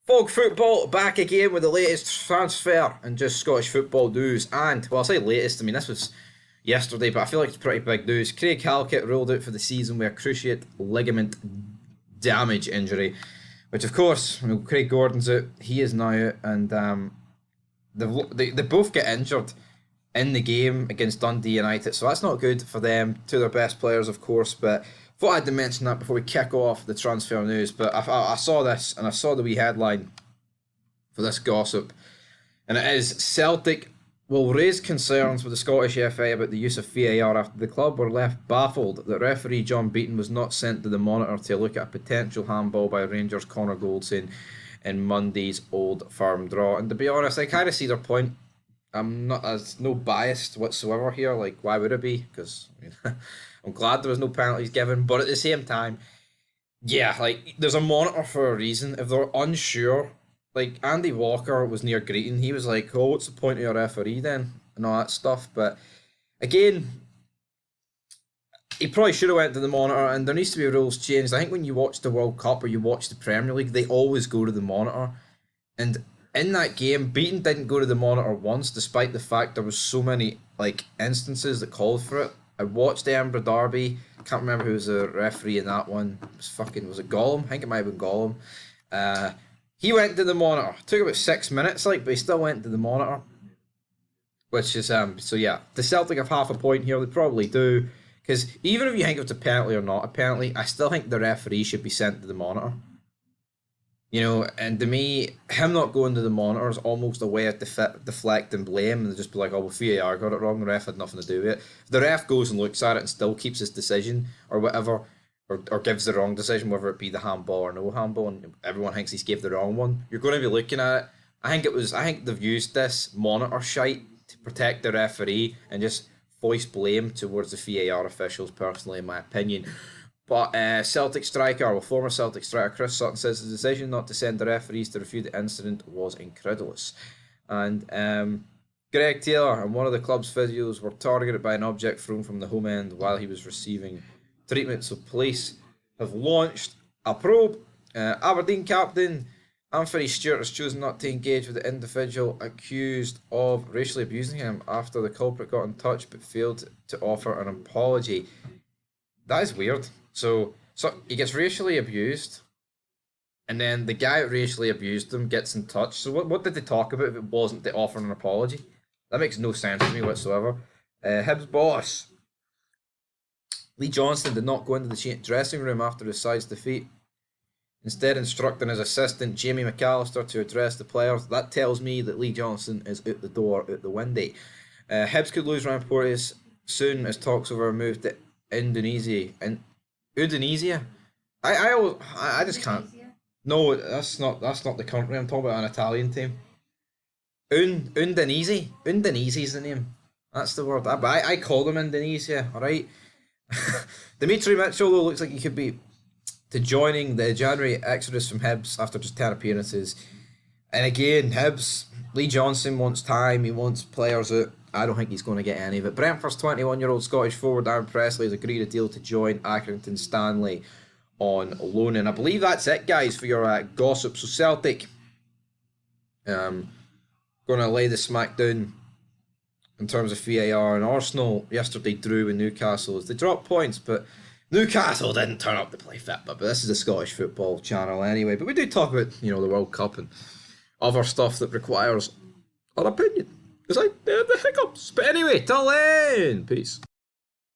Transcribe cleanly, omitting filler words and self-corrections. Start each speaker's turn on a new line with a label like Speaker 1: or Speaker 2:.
Speaker 1: Folk football back again with the latest transfer and just Scottish football news. And, well, I say latest, I mean, this was yesterday, but I feel like it's pretty big news. Craig Halkett ruled out for the season with a cruciate ligament damage injury, which, of course, Craig Gordon's out, he is now out, and they both get injured in the game against Dundee United, so that's not good for them. Two of their best players, of course, but thought I had to mention that before we kick off the transfer news. But I saw this, and I saw the wee headline for this gossip, and it is: Celtic will raise concerns with the Scottish FA about the use of VAR after the club were left baffled that referee John Beaton was not sent to the monitor to look at a potential handball by Rangers' Connor Goldson in Monday's Old Firm draw. And to be honest, I kind of see their point. There's no bias whatsoever here. Like, why would it be? Because I'm glad there was no penalties given, but at the same time, yeah, like, there's a monitor for a reason. If they're unsure, like, Andy Walker was near greeting, he was like, oh, what's the point of your referee then? And all that stuff. But again, he probably should have went to the monitor, and there needs to be rules changed. I think when you watch the World Cup or you watch the Premier League, they always go to the monitor. And in that game, Beaton didn't go to the monitor once, despite the fact there was so many instances that called for it. I watched the Edinburgh Derby. Can't remember who was the referee in that one. Was it Gollum? I think it might have been Gollum. He went to the monitor. Took about 6 minutes, but he still went to the monitor. Which is so yeah. The Celtic have half a point here. They probably do, because even if you think it's a penalty or not a penalty, I still think the referee should be sent to the monitor. And to me, him not going to the monitor is almost a way of deflecting blame, and just be like, oh, well, VAR got it wrong, the ref had nothing to do with it. If the ref goes and looks at it and still keeps his decision, or whatever, or gives the wrong decision, whether it be the handball or no handball, and everyone thinks he's gave the wrong one, you're going to be looking at it. I think they've used this monitor shite to protect the referee and just voice blame towards the VAR officials, personally, in my opinion. But former Celtic striker Chris Sutton says the decision not to send the referees to review the incident was incredulous. And Greg Taylor and one of the club's physios were targeted by an object thrown from the home end while he was receiving treatment. So police have launched a probe. Aberdeen captain Anthony Stewart has chosen not to engage with the individual accused of racially abusing him after the culprit got in touch but failed to offer an apology. That is weird. So he gets racially abused, and then the guy who racially abused him gets in touch. So what did they talk about if it wasn't to offer an apology? That makes no sense to me whatsoever. Hibs boss Lee Johnson did not go into the dressing room after his side's defeat, instead instructing his assistant Jamie McAllister to address the players. That tells me that Lee Johnson is out the door, out the window. Hibs could lose Ryan Porteous soon as talks over a move to Indonesia. I just can't. No, that's not the country. I'm talking about an Italian team. Udinese. Udinese's the name. That's the word. I call them Indonesia. All right. Dimitri Mitchell though looks like he could be to joining the January exodus from Hibs after just 10 appearances. And again, Hibs, Lee Johnson wants time. He wants players out. I don't think he's going to get any of it. Brentford's 21-year-old Scottish forward Aaron Presley has agreed a deal to join Accrington Stanley on loan. And I believe that's it, guys, for your gossip. So Celtic going to lay the smack down in terms of VAR. And Arsenal yesterday drew with Newcastle as they dropped points, but Newcastle didn't turn up to play fit. But this is a Scottish football channel anyway. But we do talk about, the World Cup and other stuff that requires our opinion. Because I had the hiccups. But anyway, till then, peace.